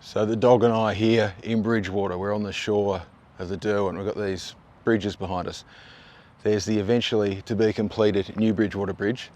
So the dog and I are here in Bridgewater. We're on the shore of the Derwent. We've got these bridges behind us. There's the eventually to be completed new Bridgewater Bridge.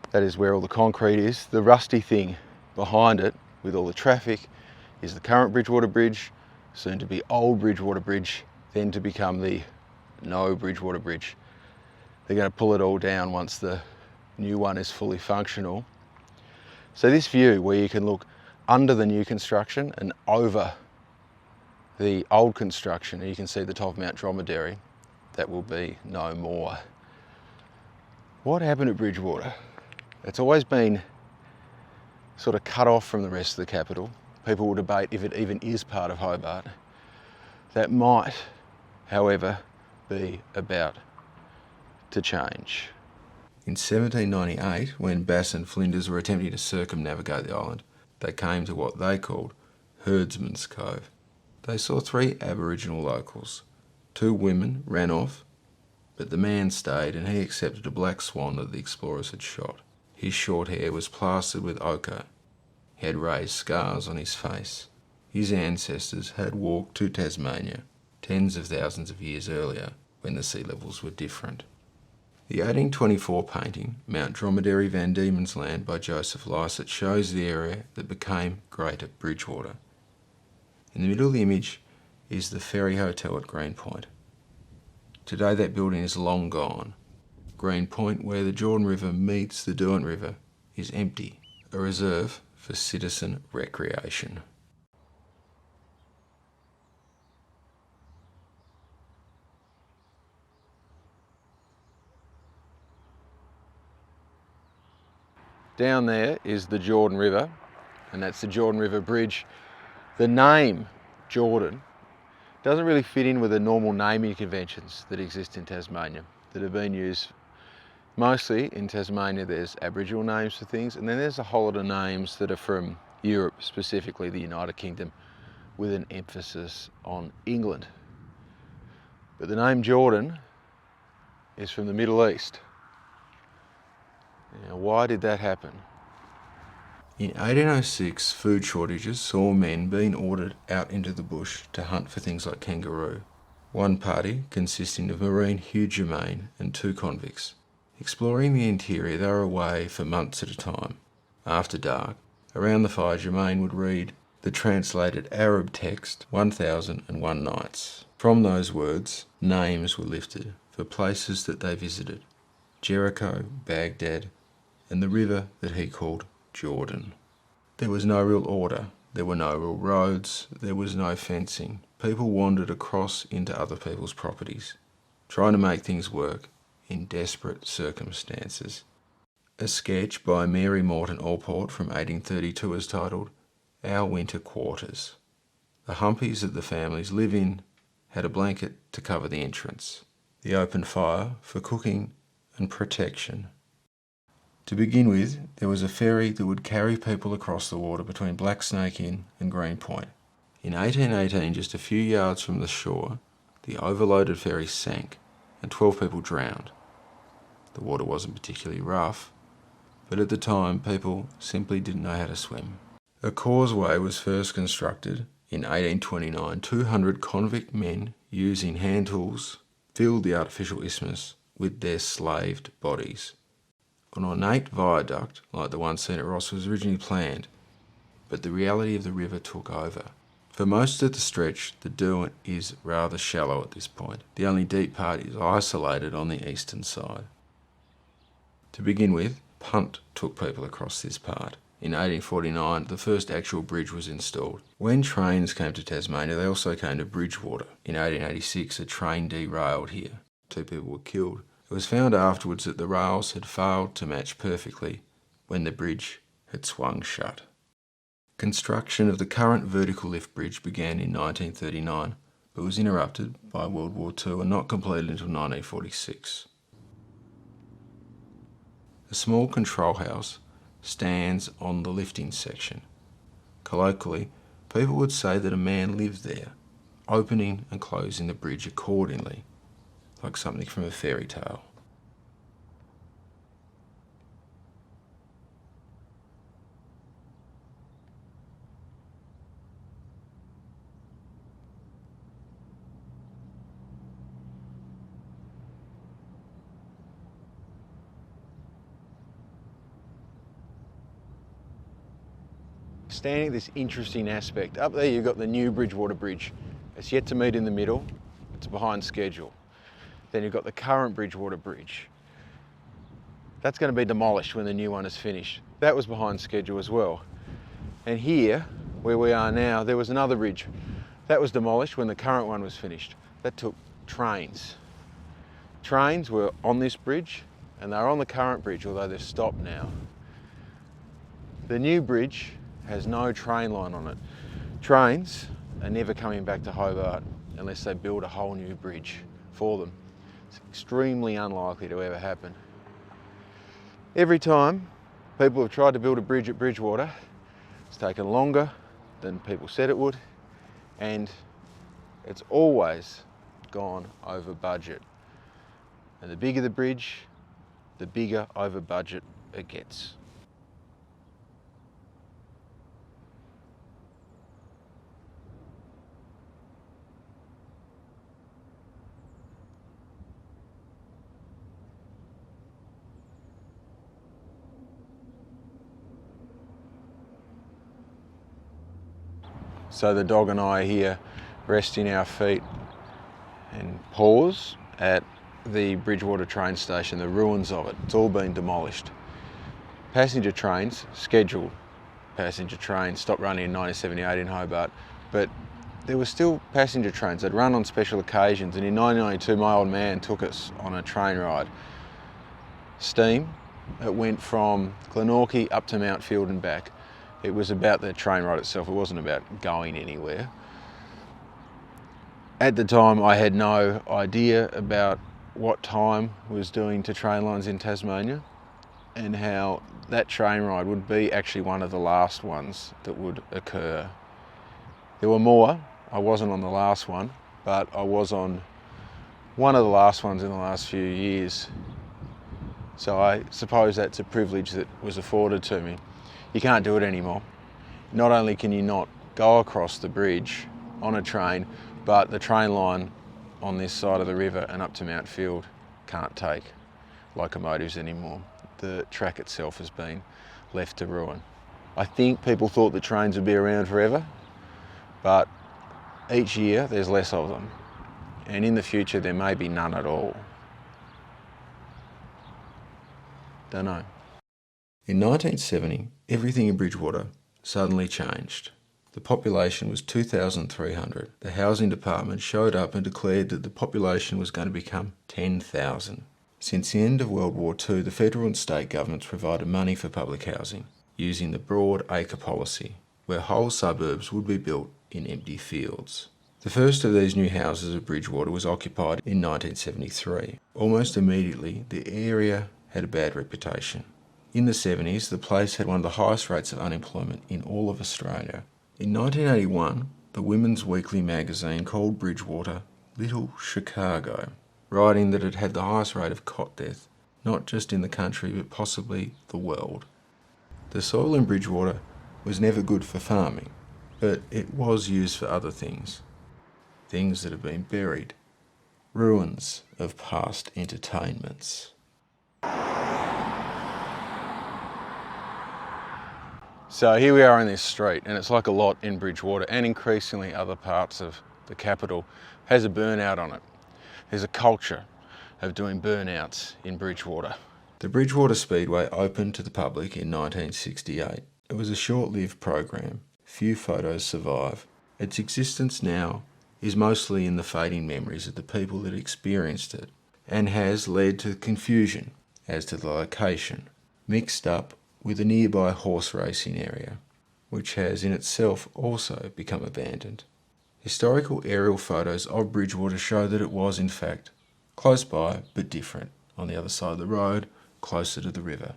That is where all the concrete is. The rusty thing behind it with all the traffic is the current Bridgewater Bridge, soon to be old Bridgewater Bridge, then to become the no Bridgewater Bridge. They're going to pull it all down once the new one is fully functional. So this view where you can look under the new construction and over the old construction, and you can see the top of Mount Dromedary, that will be no more. What happened at Bridgewater? It's always been sort of cut off from the rest of the capital. People will debate if it even is part of Hobart. That might, however, be about to change. In 1798, when Bass and Flinders were attempting to circumnavigate the island, they came to what they called Herdsman's Cove. They saw 3 Aboriginal locals. 2 women ran off, but the man stayed and he accepted a black swan that the explorers had shot. His short hair was plastered with ochre. He had raised scars on his face. His ancestors had walked to Tasmania tens of thousands of years earlier when the sea levels were different. The 1824 painting, Mount Dromedary Van Diemen's Land by Joseph Lycett, shows the area that became Greater Bridgewater. In the middle of the image is the Ferry Hotel at Green Point. Today that building is long gone. Green Point, where the Jordan River meets the Derwent River, is empty, a reserve for citizen recreation. Down there is the Jordan River, and that's the Jordan River Bridge. The name Jordan doesn't really fit in with the normal naming conventions that exist in Tasmania, that have been used mostly in Tasmania. There's Aboriginal names for things, and then there's a whole lot of names that are from Europe, specifically the United Kingdom, with an emphasis on England. But the name Jordan is from the Middle East. Now, why did that happen? In 1806, food shortages saw men being ordered out into the bush to hunt for things like kangaroo. One party, consisting of Marine Hugh Germain and 2 convicts. Exploring the interior, they were away for months at a time. After dark, around the fire, Germain would read the translated Arab text 1001 Nights. From those words, names were lifted for places that they visited: Jericho, Baghdad, and the river that he called Jordan. There was no real order, there were no real roads, there was no fencing. People wandered across into other people's properties, trying to make things work in desperate circumstances. A sketch by Mary Morton Allport from 1832 is titled Our Winter Quarters. The humpies that the families live in had a blanket to cover the entrance, the open fire for cooking and protection. To begin with, there was a ferry that would carry people across the water between Black Snake Inn and Green Point. In 1818, just a few yards from the shore, the overloaded ferry sank and 12 people drowned. The water wasn't particularly rough, but at the time people simply didn't know how to swim. A causeway was first constructed in 1829. 200 convict men using hand tools filled the artificial isthmus with their slaved bodies. An ornate viaduct, like the one seen at Ross, was originally planned, but the reality of the river took over. For most of the stretch, the Derwent is rather shallow at this point. The only deep part is isolated on the eastern side. To begin with, punt took people across this part. In 1849, the first actual bridge was installed. When trains came to Tasmania, they also came to Bridgewater. In 1886, a train derailed here. 2 people were killed. It was found afterwards that the rails had failed to match perfectly when the bridge had swung shut. Construction of the current vertical lift bridge began in 1939, but was interrupted by World War II and not completed until 1946. A small control house stands on the lifting section. Colloquially, people would say that a man lived there, opening and closing the bridge accordingly, like something from a fairy tale. standing at this interesting aspect. Up there you've got the new Bridgewater Bridge. It's yet to meet in the middle, it's behind schedule. Then you've got the current Bridgewater Bridge. That's going to be demolished when the new one is finished. That was behind schedule as well. And here, where we are now, there was another bridge. That was demolished when the current one was finished. That took trains. Trains were on this bridge and they're on the current bridge, although they've stopped now. The new bridge has no train line on it. Trains are never coming back to Hobart unless they build a whole new bridge for them. It's extremely unlikely to ever happen. Every time people have tried to build a bridge at Bridgewater, it's taken longer than people said it would, and it's always gone over budget. And the bigger the bridge, the bigger over budget it gets. So the dog and I are here resting our feet and pause at the Bridgewater train station, the ruins of it. It's all been demolished. Passenger trains, scheduled passenger trains, stopped running in 1978 in Hobart, but there were still passenger trains. They'd run on special occasions, and in 1992 my old man took us on a train ride. Steam, it went from Glenorchy up to Mount Field and back. It was about the train ride itself, it wasn't about going anywhere. At the time I had no idea about what time was doing to train lines in Tasmania and how that train ride would be actually one of the last ones that would occur. There were more. I wasn't on the last one, but I was on one of the last ones in the last few years. So I suppose that's a privilege that was afforded to me. You can't do it anymore. Not only can you not go across the bridge on a train, but the train line on this side of the river and up to Mount Field can't take locomotives anymore. The track itself has been left to ruin. I think people thought the trains would be around forever, but each year there's less of them. And in the future there may be none at all. Don't know. In 1970, everything in Bridgewater suddenly changed. The population was 2,300. The housing department showed up and declared that the population was going to become 10,000. Since the end of World War II, the federal and state governments provided money for public housing, using the broad acre policy, where whole suburbs would be built in empty fields. The first of these new houses at Bridgewater was occupied in 1973. Almost immediately, the area had a bad reputation. In the 70s, the place had one of the highest rates of unemployment in all of Australia. In 1981, the Women's Weekly magazine called Bridgewater Little Chicago, writing that it had the highest rate of cot death, not just in the country but possibly the world. The soil in Bridgewater was never good for farming, but it was used for other things. Things that have been buried. Ruins of past entertainments. So here we are in this street, and it's like a lot in Bridgewater and increasingly other parts of the capital has a burnout on it. There's a culture of doing burnouts in Bridgewater. The Bridgewater Speedway opened to the public in 1968. It was a short-lived program. Few photos survive. Its existence now is mostly in the fading memories of the people that experienced it, and has led to confusion as to the location, mixed up with a nearby horse racing area, which has in itself also become abandoned. Historical aerial photos of Bridgewater show that it was in fact close by but different, on the other side of the road, closer to the river.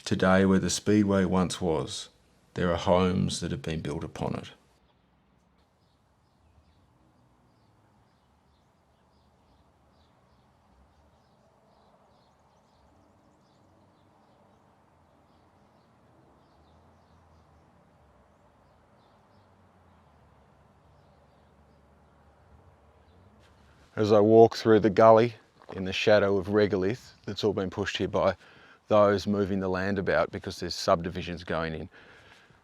Today, where the speedway once was, there are homes that have been built upon it. As I walk through the gully in the shadow of regolith that's all been pushed here by those moving the land about because there's subdivisions going in,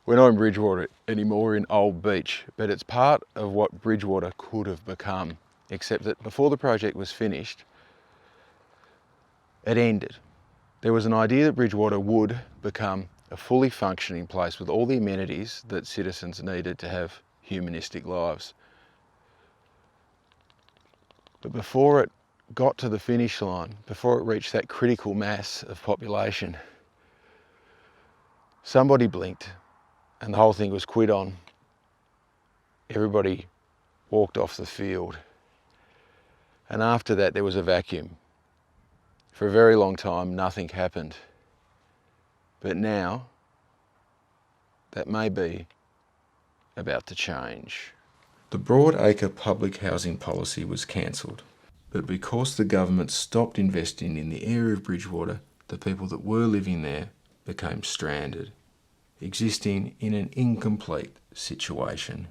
We're not in Bridgewater anymore, we're in Old Beach, but it's part of what Bridgewater could have become, except that before the project was finished, it ended. There was an idea that Bridgewater would become a fully functioning place with all the amenities that citizens needed to have humanistic lives. But before it got to the finish line, before it reached that critical mass of population, somebody blinked and the whole thing was quit on. Everybody walked off the field. And after that, there was a vacuum. For a very long time, nothing happened. But now, that may be about to change. The broad-acre public housing policy was cancelled, but because the government stopped investing in the area of Bridgewater, the people that were living there became stranded, existing in an incomplete situation.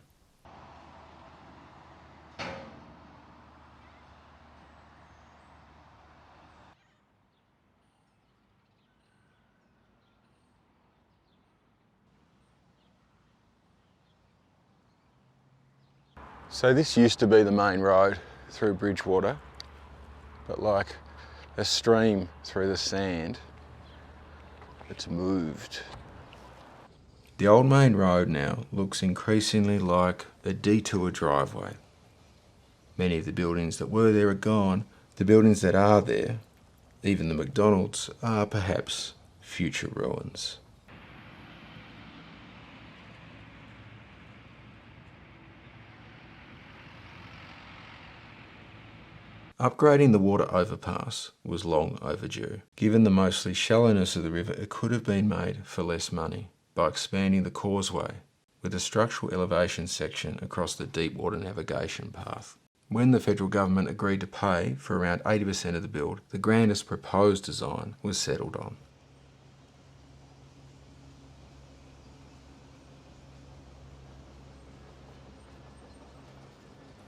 So this used to be the main road through Bridgewater, but like a stream through the sand, it's moved. The old main road now looks increasingly like a detour driveway. Many of the buildings that were there are gone. The buildings that are there, even the McDonald's, are perhaps future ruins. Upgrading the water overpass was long overdue. Given the mostly shallowness of the river, it could have been made for less money by expanding the causeway with a structural elevation section across the deep water navigation path. When the federal government agreed to pay for around 80% of the build, the grandest proposed design was settled on.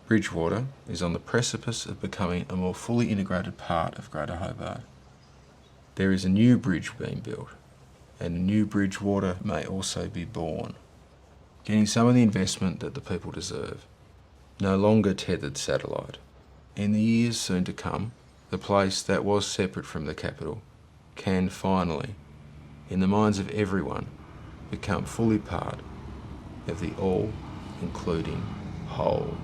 Bridgewater is on the precipice of becoming a more fully integrated part of Greater Hobart. There is a new bridge being built, and a new Bridgewater may also be born, getting some of the investment that the people deserve. No longer tethered satellite. In the years soon to come, the place that was separate from the capital can finally, in the minds of everyone, become fully part of the all-including whole.